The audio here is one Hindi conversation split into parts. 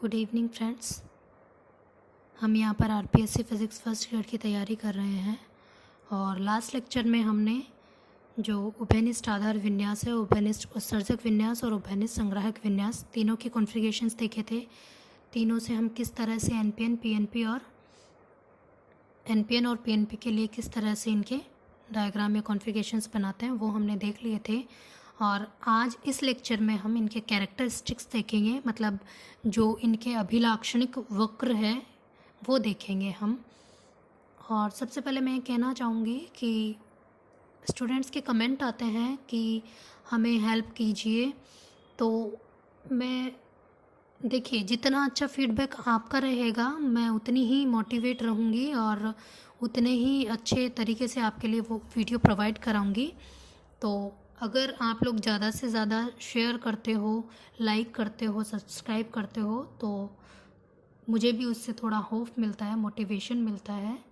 Good evening friends. हम यहाँ पर आरपीएससी फिज़िक्स फर्स्ट ईयर की तैयारी कर रहे हैं और लास्ट लेक्चर में हमने जो उभयनिष्ठ आधार विन्यास है, उभयनिष्ठ उत्सर्जक विन्यास और उभयनिष्ठ संग्राहक विन्यास तीनों के कॉन्फ़िगरेशंस देखे थे। तीनों से हम किस तरह से एनपीएन और पीएनपी के लिए किस तरह से इनके डायग्राम या कॉन्फ़िगरेशंस बनाते हैं वो हमने देख लिए थे। और आज इस लेक्चर में हम इनके कैरेक्टरिस्टिक्स देखेंगे, मतलब जो इनके अभिलाक्षणिक वक्र है वो देखेंगे हम। और सबसे पहले मैं कहना चाहूँगी कि स्टूडेंट्स के कमेंट आते हैं कि हमें हेल्प कीजिए, तो मैं देखिए जितना अच्छा फीडबैक आपका रहेगा मैं उतनी ही मोटिवेट रहूँगी और उतने ही अच्छे तरीके से आपके लिए वो वीडियो प्रोवाइड कराऊँगी। तो अगर आप लोग ज़्यादा से ज़्यादा शेयर करते हो, लाइक करते हो, सब्सक्राइब करते हो तो मुझे भी उससे थोड़ा होप मिलता है, मोटिवेशन मिलता है।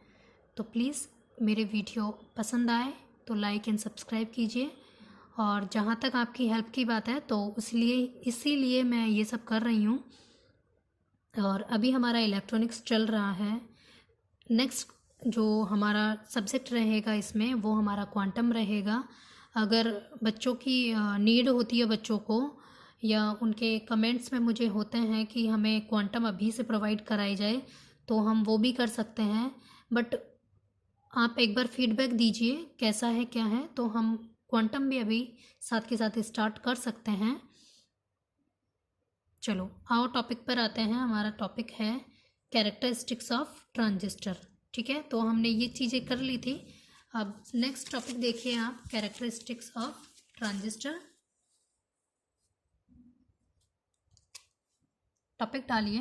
तो प्लीज़ मेरे वीडियो पसंद आए तो लाइक एंड सब्सक्राइब कीजिए। और जहाँ तक आपकी हेल्प की बात है तो इसीलिए मैं ये सब कर रही हूँ। और अभी हमारा इलेक्ट्रॉनिक्स चल रहा है। नेक्स्ट जो हमारा सब्जेक्ट रहेगा इसमें वो हमारा क्वांटम रहेगा। अगर बच्चों की नीड होती है, बच्चों को या उनके कमेंट्स में मुझे होते हैं कि हमें क्वांटम अभी से प्रोवाइड कराई जाए तो हम वो भी कर सकते हैं, बट आप एक बार फीडबैक दीजिए कैसा है क्या है, तो हम क्वांटम भी अभी साथ के साथ स्टार्ट कर सकते हैं। चलो आओ टॉपिक पर आते हैं। हमारा टॉपिक है कैरेक्टरिस्टिक्स ऑफ ट्रांजिस्टर। ठीक है, तो हमने ये चीज़ें कर ली थी। अब नेक्स्ट टॉपिक देखिए आप, कैरेक्टरिस्टिक्स ऑफ ट्रांजिस्टर। टॉपिक डालिए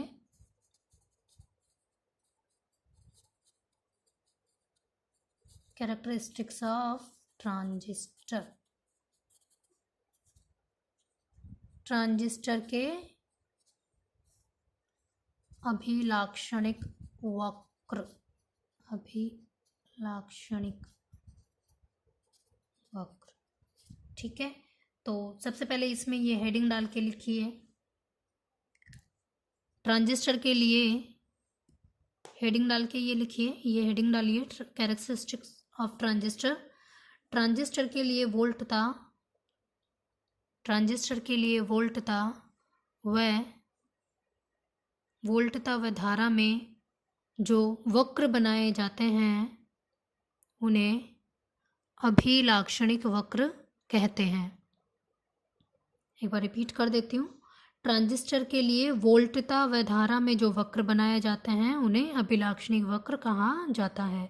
कैरेक्टरिस्टिक्स ऑफ ट्रांजिस्टर। ट्रांजिस्टर के अभिलाक्षणिक वक्र। अभिलाक्षणिक वक्र, ठीक है। तो सबसे पहले इसमें ये हेडिंग डाल के लिखिए। ट्रांजिस्टर के लिए हेडिंग डाल के ये लिखिए, ये हेडिंग डालिए कैरेक्टरिस्टिक्स ऑफ ट्रांजिस्टर। ट्रांजिस्टर के लिए वोल्ट था, वह धारा में जो वक्र बनाए जाते हैं उन्हें अभिलाक्षणिक वक्र कहते हैं। एक बार रिपीट कर देती हूँ। ट्रांजिस्टर के लिए वोल्टता व धारा में जो वक्र बनाए जाते हैं उन्हें अभिलाक्षणिक वक्र कहा जाता है।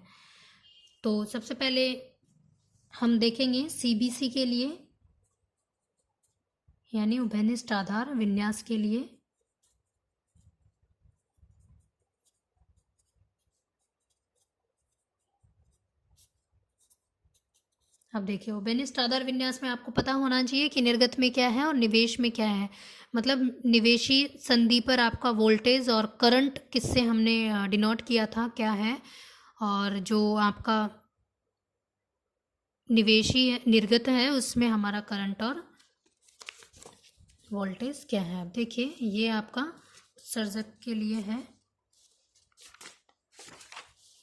तो सबसे पहले हम देखेंगे सीबीसी के लिए, यानी उभयनिष्ठ आधार विन्यास के लिए। अब देखिए उभयनिष्ठ आधार विन्यास में आपको पता होना चाहिए कि निर्गत में क्या है और निवेश में क्या है। मतलब निवेशी संधि पर आपका वोल्टेज और करंट किससे हमने डिनोट किया था क्या है, और जो आपका निवेशी निर्गत है उसमें हमारा करंट और वोल्टेज क्या है। अब देखिए ये आपका उत्सर्जक के लिए है।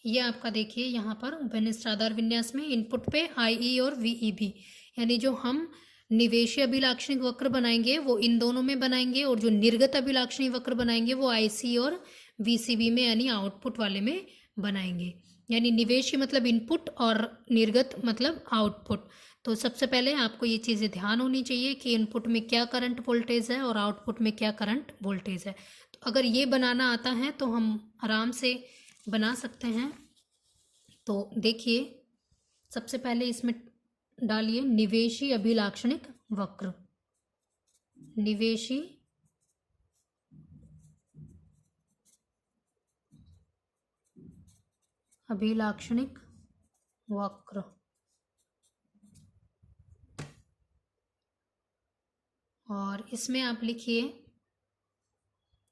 ये आपका देखिए यहाँ पर उभयनिष्ठ आधार विन्यास में इनपुट पे आई और वीईबी, यानी जो हम निवेशी अभिलाक्षणिक वक्र बनाएंगे वो इन दोनों में बनाएंगे, और जो निर्गत अभिलाक्षणिक वक्र बनाएंगे वो आईसी और वीसीबी में यानी आउटपुट वाले में बनाएंगे। यानी निवेशी मतलब इनपुट और निर्गत मतलब आउटपुट। तो सबसे पहले आपको ये चीज़ें ध्यान होनी चाहिए कि इनपुट में क्या करंट वोल्टेज है और आउटपुट में क्या करंट वोल्टेज है। तो अगर ये बनाना आता है तो हम आराम से बना सकते हैं। तो देखिए सबसे पहले इसमें डालिए निवेशी अभिलाक्षणिक वक्र। निवेशी अभिलाक्षणिक वक्र, और इसमें आप लिखिए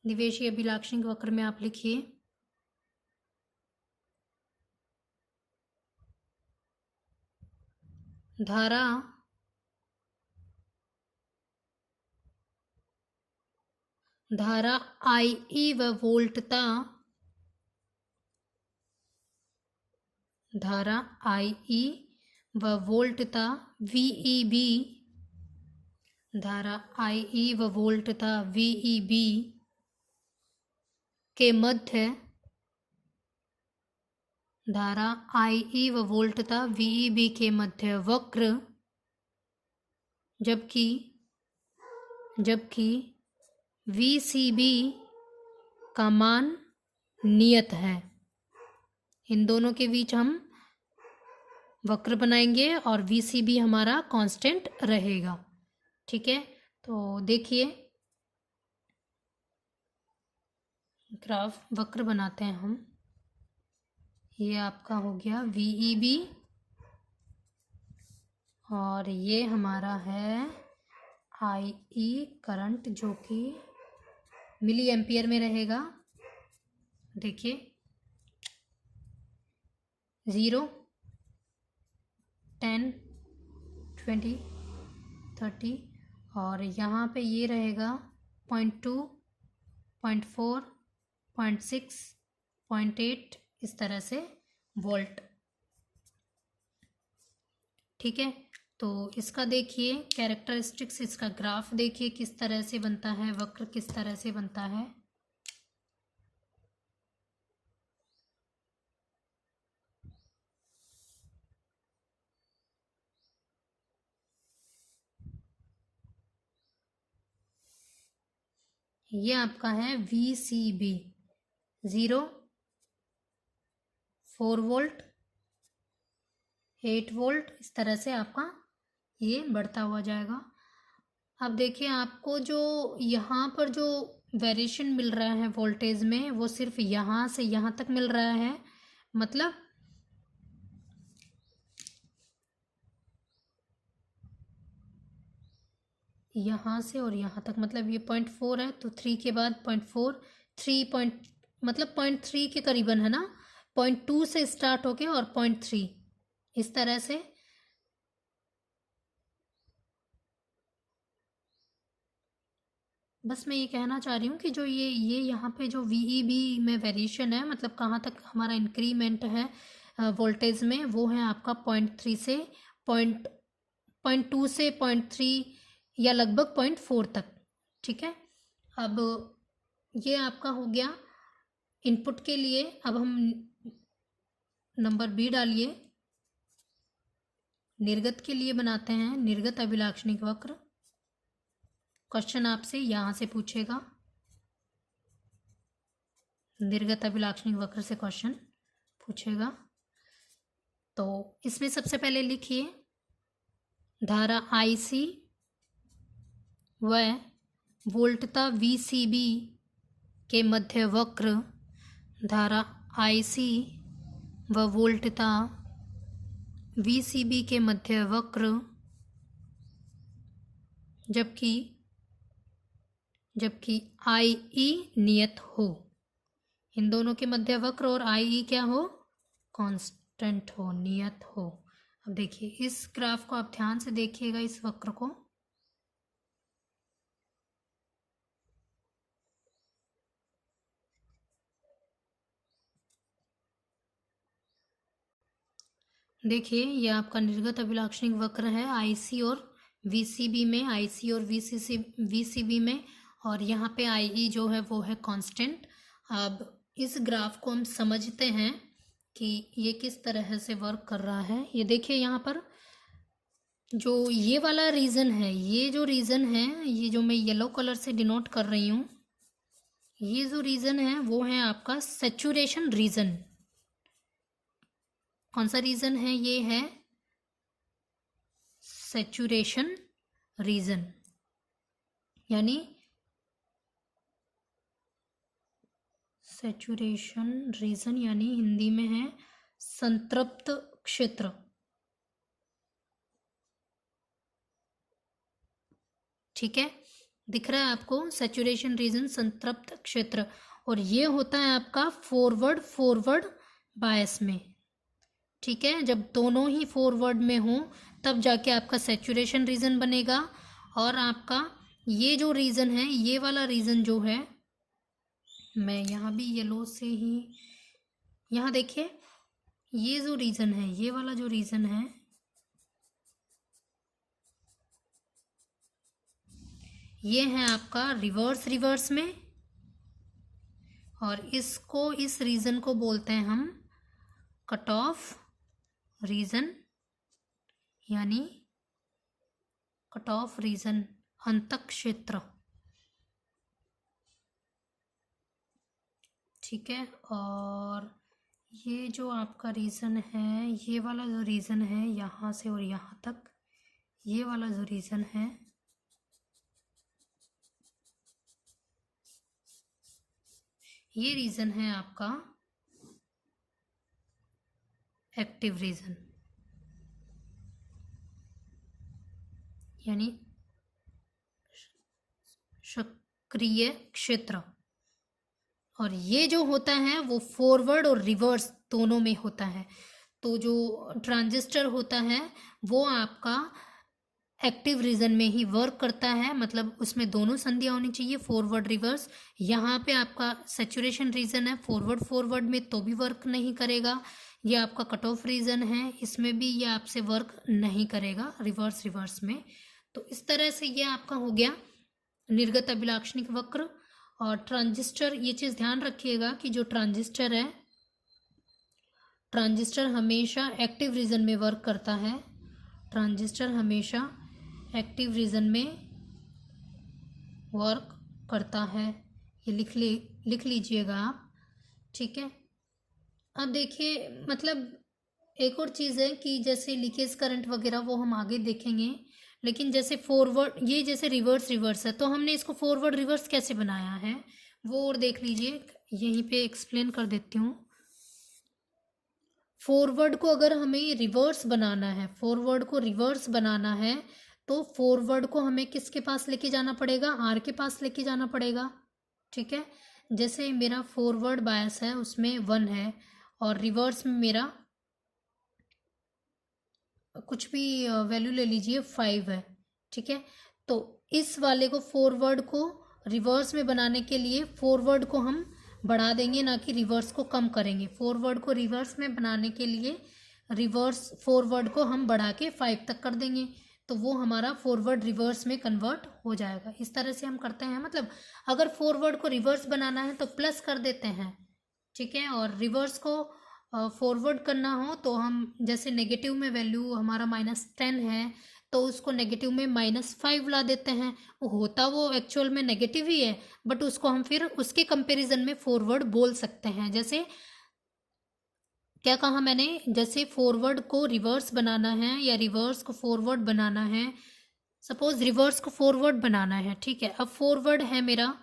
निवेशी अभिलाक्षणिक वक्र में आप लिखिए धारा धारा आई ई व वोल्टता धारा आई ई व वोल्टता VEB धारा आई ई व वोल्टता VEB के मध्य धारा आई ई व वोल्टता VEB के मध्य वक्र जबकि VCB का मान नियत है। इन दोनों के बीच हम वक्र बनाएंगे और VCB हमारा कांस्टेंट रहेगा। ठीक है, तो देखिए ग्राफ वक्र बनाते हैं हम। ये आपका हो गया VEB और ये हमारा है IE करंट जो कि मिली एम्पियर में रहेगा। देखिए 0, 10, 20, 30 और यहाँ पे ये रहेगा 0.2, 0.4, 0.6, 0.8 इस तरह से वोल्ट। ठीक है, तो इसका देखिए कैरेक्टरिस्टिक्स, इसका ग्राफ देखिए किस तरह से बनता है, वक्र किस तरह से बनता है। ये आपका है VCB 0, 4 वोल्ट, 8 वोल्ट, इस तरह से आपका ये बढ़ता हुआ जाएगा। अब देखिए आपको जो यहाँ पर जो वेरिएशन मिल रहा है वोल्टेज में वो सिर्फ यहाँ से यहाँ तक मिल रहा है, मतलब यहाँ से और यहाँ तक, मतलब ये 0.4 है तो 3 के बाद 0.4, 3 मतलब 0.3 के करीबन है ना, 0.2 से स्टार्ट होके और 0.3 इस तरह से। बस मैं ये कहना चाह रही हूँ कि जो ये यहाँ पे जो VEB में वेरिएशन है, मतलब कहाँ तक हमारा इंक्रीमेंट है वोल्टेज में, वो है आपका 0.3 से 0.2 से 0.3 या लगभग 0.4 तक। ठीक है, अब ये आपका हो गया इनपुट के लिए। अब हम नंबर B डालिए। निर्गत के लिए बनाते हैं निर्गत अभिलाक्षणिक वक्र। क्वेश्चन आपसे यहाँ से पूछेगा, निर्गत अभिलाक्षणिक वक्र से क्वेश्चन पूछेगा। तो इसमें सबसे पहले लिखिए धारा IC व वोल्टता VCB के मध्य वक्र, धारा IC व वोल्टता VCB के मध्य वक्र जबकि IE नियत हो। इन दोनों के मध्य वक्र और IE क्या हो, कांस्टेंट हो, नियत हो। अब देखिए इस ग्राफ को आप ध्यान से देखिएगा, इस वक्र को। देखिए ये आपका निर्गत अभिलाक्षणिक वक्र है IC और VCB में, IC और VCB में, और यहाँ पे IE जो है वो है कांस्टेंट। अब इस ग्राफ को हम समझते हैं कि ये किस तरह से वर्क कर रहा है। ये देखिए यहाँ पर जो ये वाला रीजन है, ये जो रीजन है, ये जो मैं येलो कलर से डिनोट कर रही हूँ, ये जो रीजन है वो है आपका सैचुरेशन रीजन। कौन सा रीजन है, ये है सैचुरेशन रीजन, यानी सैचुरेशन रीजन यानी हिंदी में है संतृप्त क्षेत्र। ठीक है, दिख रहा है आपको सैचुरेशन रीजन, संतृप्त क्षेत्र। और ये होता है आपका फॉरवर्ड बायस में। ठीक है, जब दोनों ही फॉरवर्ड में हो तब जाके आपका सैचुरेशन रीजन बनेगा और आपका ये जो रीज़न है, ये वाला रीज़न जो है, मैं यहाँ भी येलो से ही, यहाँ देखिए, ये जो रीज़न है, ये वाला जो रीज़न है, ये है आपका रिवर्स रिवर्स में, और इसको, इस रीज़न को बोलते हैं हम कट ऑफ रीजन, यानी कट ऑफ रीजन, अंतक क्षेत्र। ठीक है, और ये जो आपका रीजन है, ये वाला जो रीजन है यहाँ से और यहाँ तक, ये वाला जो रीजन है, ये रीजन है आपका एक्टिव रीजन, यानी सक्रिय क्षेत्र। और ये जो होता है वो फॉरवर्ड और रिवर्स दोनों में होता है। तो जो ट्रांजिस्टर होता है वो आपका एक्टिव रीजन में ही वर्क करता है, मतलब उसमें दोनों संधियाँ होनी चाहिए, फॉरवर्ड रिवर्स। यहाँ पे आपका सैचुरेशन रीजन है, फॉरवर्ड फॉरवर्ड में तो भी वर्क नहीं करेगा। ये आपका कट ऑफ रीजन है, इसमें भी ये आपसे वर्क नहीं करेगा रिवर्स रिवर्स में। तो इस तरह से ये आपका हो गया निर्गत अभिलाक्षणिक वक्र। और ट्रांजिस्टर, ये चीज़ ध्यान रखिएगा कि जो ट्रांजिस्टर है, ट्रांजिस्टर हमेशा एक्टिव रीजन में वर्क करता है, ट्रांजिस्टर हमेशा एक्टिव रीजन में वर्क करता है। ये लिख लीजिएगा आप। ठीक है, अब देखिए, मतलब एक और चीज़ है कि जैसे लीकेज करंट वगैरह वो हम आगे देखेंगे, लेकिन जैसे फॉरवर्ड, ये जैसे रिवर्स रिवर्स है, तो हमने इसको फॉरवर्ड रिवर्स कैसे बनाया है वो और देख लीजिए, यहीं पे एक्सप्लेन कर देती हूँ। फॉरवर्ड को अगर हमें रिवर्स बनाना है, फॉरवर्ड को रिवर्स बनाना है, तो फॉरवर्ड को हमें किसके पास लेके जाना पड़ेगा, आर के पास लेके जाना पड़ेगा। ठीक है, जैसे मेरा फॉरवर्ड बायस है उसमें 1 है, और रिवर्स में मेरा कुछ भी वैल्यू ले लीजिए 5 है। ठीक है, तो इस वाले को, फॉरवर्ड को रिवर्स में बनाने के लिए फॉरवर्ड को हम बढ़ा देंगे, ना कि रिवर्स को कम करेंगे। फॉरवर्ड को रिवर्स में बनाने के लिए रिवर्स फॉरवर्ड को हम बढ़ा के 5 तक कर देंगे, तो वो हमारा फॉरवर्ड रिवर्स में कन्वर्ट हो जाएगा। इस तरह से हम करते हैं, मतलब अगर फॉरवर्ड को रिवर्स बनाना है तो प्लस कर देते हैं। ठीक है, और रिवर्स को फॉरवर्ड करना हो तो हम, जैसे नेगेटिव में वैल्यू हमारा -10 है, तो उसको नेगेटिव में -5 ला देते हैं। वो होता वो एक्चुअल में नेगेटिव ही है, बट उसको हम फिर उसके कंपैरिजन में फॉरवर्ड बोल सकते हैं। जैसे क्या कहा मैंने, जैसे फॉरवर्ड को रिवर्स बनाना है या रिवर्स को फॉरवर्ड बनाना है, सपोज रिवर्स को फॉरवर्ड बनाना है। ठीक है, अब फॉरवर्ड है मेरा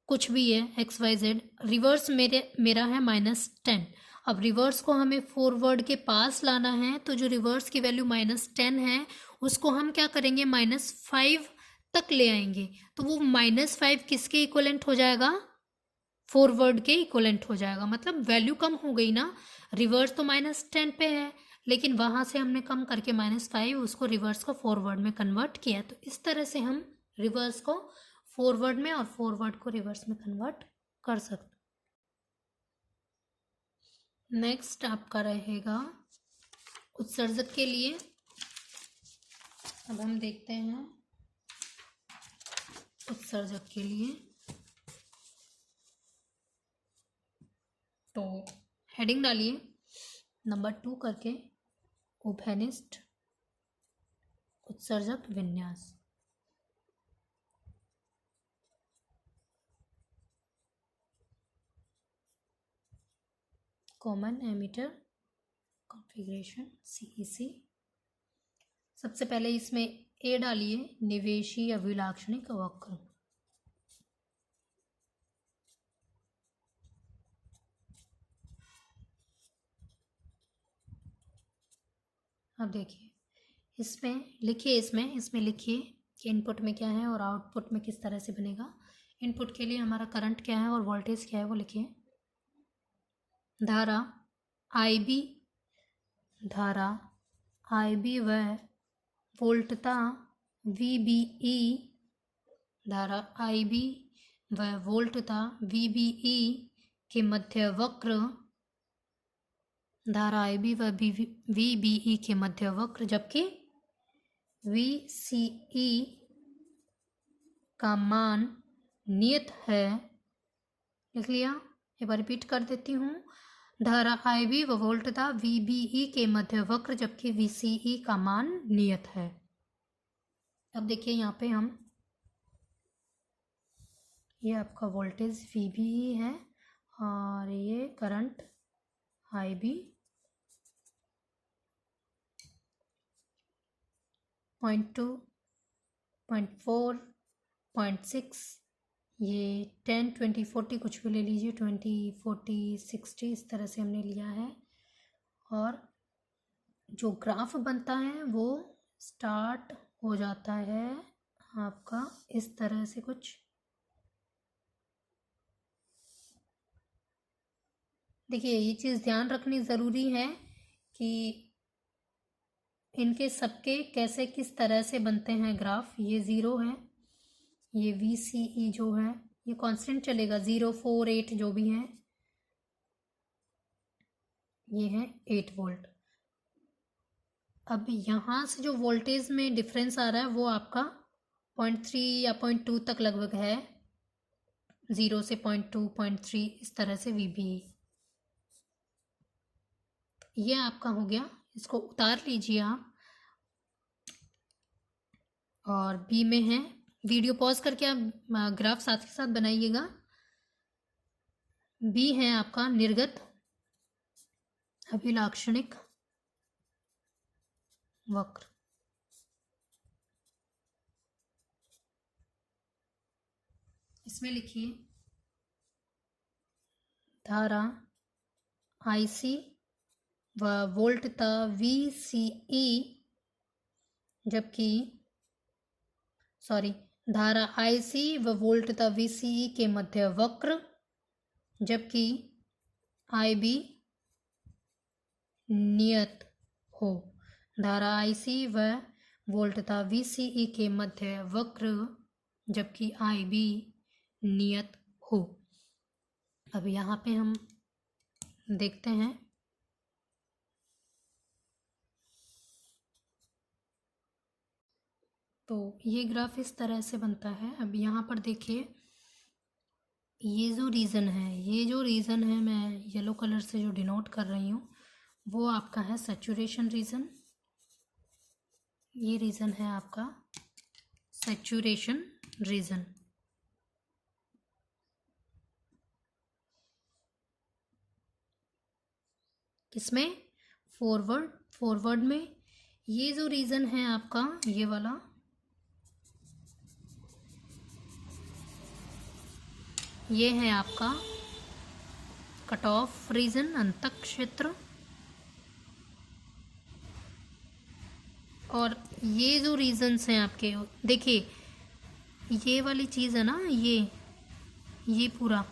कुछ भी है XYZ, रिवर्स मेरा है -10। अब रिवर्स को हमें फॉरवर्ड के पास लाना है, तो जो रिवर्स की वैल्यू -10 है उसको हम क्या करेंगे, -5 तक ले आएंगे। तो वो -5 किसके इक्वलेंट हो जाएगा, फॉरवर्ड के इक्वलेंट हो जाएगा। मतलब वैल्यू कम हो गई ना, रिवर्स तो -10 पे है, लेकिन वहाँ से हमने कम करके -5 उसको रिवर्स को फॉरवर्ड में कन्वर्ट किया। तो इस तरह से हम रिवर्स को फॉरवर्ड में और फॉरवर्ड को रिवर्स में कन्वर्ट कर सकते। नेक्स्ट आपका रहेगा उत्सर्जक के लिए। अब हम देखते हैं उत्सर्जक के लिए, तो हेडिंग डालिए नंबर 2 करके, उभयनिष्ठ उत्सर्जक विन्यास। Common emitter configuration CEC। सबसे पहले इसमें ए डालिए, निवेशी अभिलाक्षणिक वक्र। अब देखिए, इसमें लिखिए, इसमें लिखिए कि इनपुट में क्या है और आउटपुट में किस तरह से बनेगा। इनपुट के लिए हमारा करंट क्या है और वोल्टेज क्या है वो लिखिए। धारा IB, धारा IB व वोल्टता VBE धारा IB व वोल्टता VBE के मध्य वक्र, धारा IB व VBE के मध्य वक्र, जबकि VCE का मान नियत है। लिख लिया। एक बार रिपीट कर देती हूँ। धारा IB व वोल्टता VBE के मध्य वक्र, जबकि VCE का मान नियत है। अब देखिए यहाँ पे हम, ये आपका वोल्टेज VBE है और ये करंट IB 0.2, 0.4, 0.6, ये 10, 20, 40 कुछ भी ले लीजिए, 20, 40, 60 इस तरह से हमने लिया है। और जो ग्राफ बनता है वो स्टार्ट हो जाता है आपका इस तरह से कुछ। देखिए ये चीज़ ध्यान रखनी ज़रूरी है कि इनके सबके कैसे किस तरह से बनते हैं ग्राफ। ये 0 है, ये VCE जो है ये कांस्टेंट चलेगा, 0, 4, 8 जो भी है, ये है 8 वोल्ट। अब यहाँ से जो वोल्टेज में डिफरेंस आ रहा है वो आपका 0.3 या 0.2 तक लगभग है, 0 से 0.2, 0.3 इस तरह से VBE। ये आपका हो गया, इसको उतार लीजिए आप। और बी में है, वीडियो पॉज करके आप ग्राफ साथ के साथ बनाइएगा। बी है आपका निर्गत अभिलाक्षणिक वक्र। इसमें लिखिए धारा IC व वोल्टता VCE, जबकि धारा IC व वोल्टता VCE के मध्य वक्र, जबकि IB नियत हो। धारा IC व वोल्टता VCE के मध्य वक्र, जबकि IB नियत हो। अब यहाँ पे हम देखते हैं, तो ये ग्राफ इस तरह से बनता है। अब यहाँ पर देखिए ये जो रीज़न है, मैं येलो कलर से जो डिनोट कर रही हूँ वो आपका है सैचुरेशन रीजन। ये रीजन है आपका सैचुरेशन रीजन। किसमें? फॉरवर्ड में। ये जो रीजन है आपका, ये वाला, ये है आपका कट ऑफ रीजन, अंतक क्षेत्र। और ये जो रीजन्स हैं आपके, देखिए ये वाली चीज़ है ना, ये पूरा,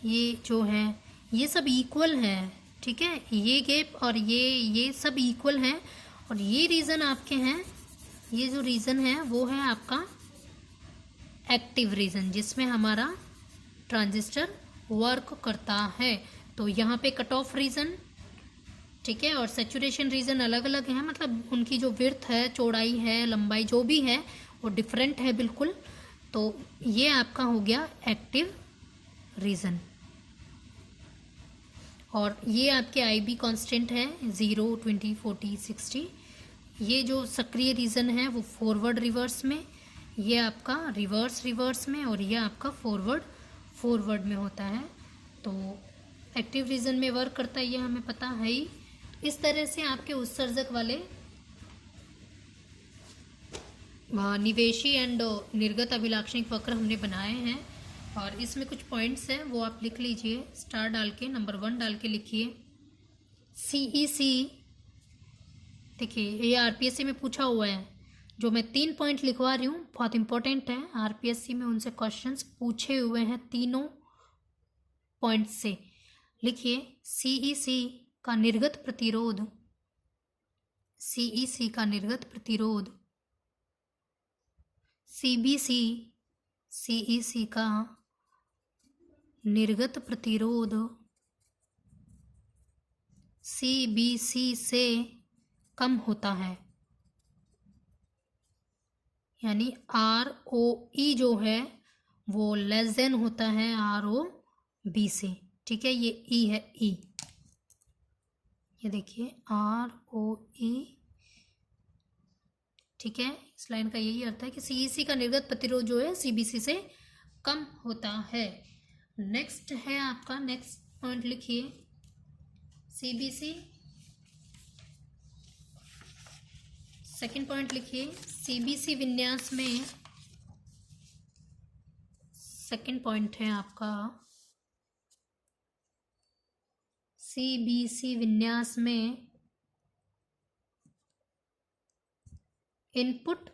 ये जो है ये सब इक्वल है, ठीक है। ये गैप और ये सब इक्वल हैं। और ये रीज़न आपके हैं, ये जो रीज़न है वो है आपका एक्टिव रीजन, जिसमें हमारा ट्रांजिस्टर वर्क करता है। तो यहाँ पे कट ऑफ रीजन, ठीक है, और सैचुरेशन रीजन अलग अलग है, मतलब उनकी जो विड्थ है, चौड़ाई है, लंबाई जो भी है वो डिफरेंट है बिल्कुल। तो ये आपका हो गया एक्टिव रीजन। और ये आपके IB कांस्टेंट है 0, 20, 40, 60। ये जो सक्रिय रीजन है वो फॉरवर्ड रिवर्स में, ये आपका रिवर्स में, और ये आपका फॉरवर्ड में होता है। तो एक्टिव रीजन में वर्क करता है, ये हमें पता है ही। इस तरह से आपके उत्सर्जक वाले निवेशी एंड निर्गत अभिलाक्षणिक वक्र हमने बनाए हैं। और इसमें कुछ पॉइंट्स हैं वो आप लिख लीजिए, स्टार डाल के, नंबर 1 डाल के लिखिए। CEC, देखिए ये RPSC में पूछा हुआ है, जो मैं 3 पॉइंट लिखवा रही हूँ बहुत इंपॉर्टेंट है। RPSC में उनसे क्वेश्चंस पूछे हुए हैं तीनों पॉइंट से। लिखिए CEC का निर्गत प्रतिरोध, CEC का निर्गत प्रतिरोध सीबीसी सीईसी का निर्गत प्रतिरोध सीबीसी से कम होता है, यानी आर ओ ई जो है वो लेस देन होता है आर ओ बी से। ठीक है, ये ई है, ई, ये देखिए आर ओ ई। ठीक है, इस लाइन का यही अर्थ है कि सीईसी का निर्गत प्रतिरोध जो है सीबीसी से कम होता है। नेक्स्ट है आपका, नेक्स्ट पॉइंट लिखिए, सीबीसी। सेकंड पॉइंट लिखिए, सीबीसी विन्यास में, सेकंड पॉइंट है आपका, सीबीसी विन्यास में इनपुट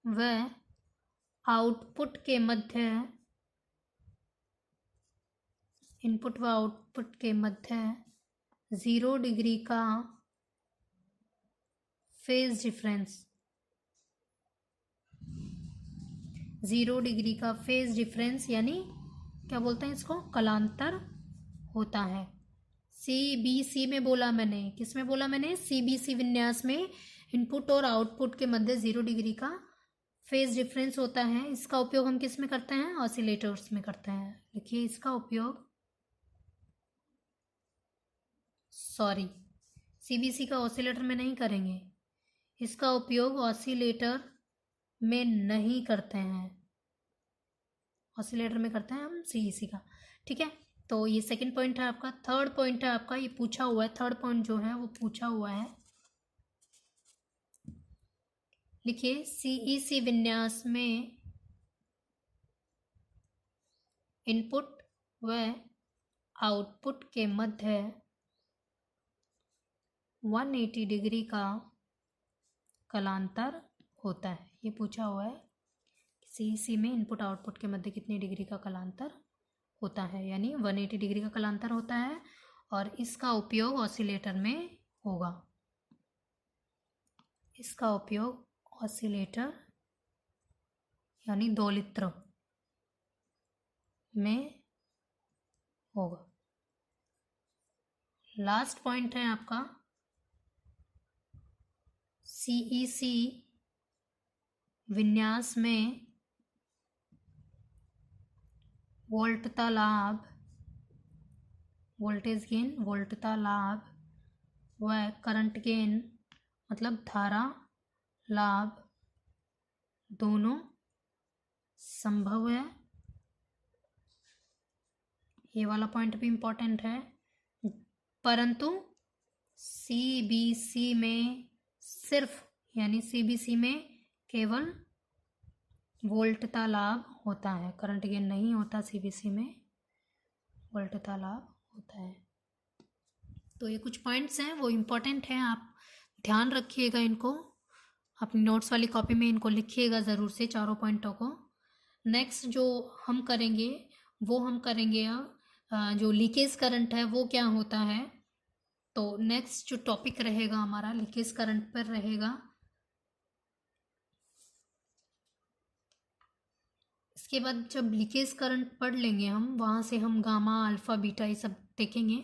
व आउटपुट के मध्य, इनपुट व आउटपुट के मध्य 0 डिग्री का फेज डिफरेंस, 0 डिग्री का फेज डिफरेंस यानी क्या बोलते हैं इसको, कलांतर होता है। सीबीसी में बोला मैंने, किस में बोला मैंने, सीबीसी विन्यास में इनपुट और आउटपुट के मध्य 0 डिग्री का फेज डिफरेंस होता है। इसका उपयोग हम किस में करते हैं, ऑसिलेटर्स में करते हैं। देखिए इसका उपयोग, सॉरी, सीबीसी का ऑसिलेटर में नहीं करेंगे, इसका उपयोग ऑसिलेटर में नहीं करते हैं, ऑसिलेटर में करते हैं हम सीईसी का। ठीक है, तो ये सेकंड पॉइंट है आपका। थर्ड पॉइंट है आपका, ये पूछा हुआ है, थर्ड पॉइंट जो है वो पूछा हुआ है, लिखिए सीईसी विन्यास में इनपुट व आउटपुट के मध्य 180 डिग्री का कलांतर होता है। ये पूछा हुआ है, सीईसी में इनपुट आउटपुट के मध्य कितनी डिग्री का कलांतर होता है, यानी 180 डिग्री का कलांतर होता है, और इसका उपयोग ऑसिलेटर में होगा, इसका उपयोग ऑसिलेटर यानी दोलित्र में होगा। लास्ट पॉइंट है आपका, सीईसी विन्यास में वोल्टता लाभ, वोल्टेज गेन, वोल्टता लाभ व करंट गेन मतलब धारा लाभ दोनों संभव है। ये वाला पॉइंट भी इम्पोर्टेंट है, परंतु सीबीसी में सिर्फ, यानी सीबीसी में केवल वोल्टता लाभ होता है, करंट गेन नहीं होता सीबीसी में, वोल्टता लाभ होता है। तो ये कुछ पॉइंट्स हैं, वो इम्पोर्टेंट हैं, आप ध्यान रखिएगा इनको, अपनी नोट्स वाली कॉपी में इनको लिखिएगा ज़रूर से, चारों पॉइंटों को। नेक्स्ट जो हम करेंगे वो हम करेंगे जो लीकेज करंट है वो क्या होता है। तो नेक्स्ट जो टॉपिक रहेगा हमारा लीकेज करंट पर रहेगा। इसके बाद जब लीकेज करंट पढ़ लेंगे हम, वहाँ से हम गामा अल्फ़ा बीटा ये सब देखेंगे।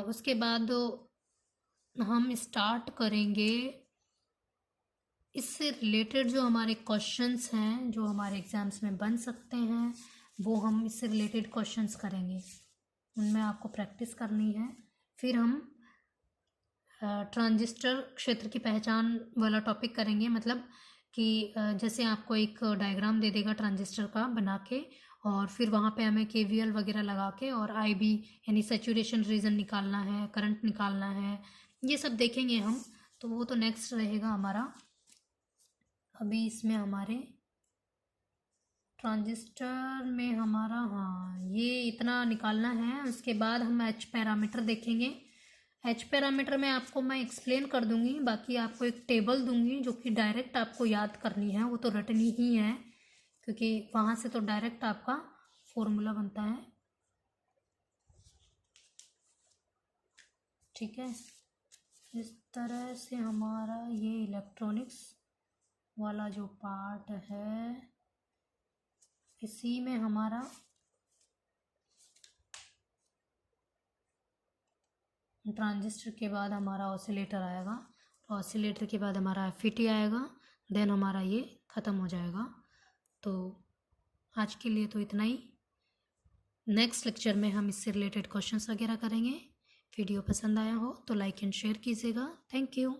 उसके बाद हम स्टार्ट करेंगे इससे रिलेटेड जो हमारे क्वेश्चंस हैं जो हमारे एग्ज़ाम्स में बन सकते हैं, वो हम इससे रिलेटेड क्वेश्चंस करेंगे, उनमें आपको प्रैक्टिस करनी है। फिर हम ट्रांजिस्टर क्षेत्र की पहचान वाला टॉपिक करेंगे, मतलब कि जैसे आपको एक डायग्राम दे देगा ट्रांजिस्टर का बना के, और फिर वहाँ पे हमें केवीएल वगैरह लगा के और आईबी यानी सैचुरेशन रीजन निकालना है, करंट निकालना है, ये सब देखेंगे हम। तो वो तो नेक्स्ट रहेगा हमारा। अभी इसमें हमारे ट्रांजिस्टर में हमारा, हाँ, ये इतना निकालना है। उसके बाद हम एच पैरामीटर देखेंगे। एच पैरामीटर में आपको मैं एक्सप्लेन कर दूंगी, बाकी आपको एक टेबल दूंगी जो कि डायरेक्ट आपको याद करनी है, वो तो रटनी ही है क्योंकि वहाँ से तो डायरेक्ट आपका फॉर्मूला बनता है। ठीक है, इस तरह से हमारा ये इलेक्ट्रॉनिक्स वाला जो पार्ट है इसी में हमारा ट्रांजिस्टर के बाद हमारा ऑसिलेटर आएगा, ऑसिलेटर के बाद हमारा एफईटी आएगा, देन हमारा ये ख़त्म हो जाएगा। तो आज के लिए तो इतना ही। नेक्स्ट लेक्चर में हम इससे रिलेटेड क्वेश्चंस वगैरह करेंगे। वीडियो पसंद आया हो तो लाइक एंड शेयर कीजिएगा। Thank you.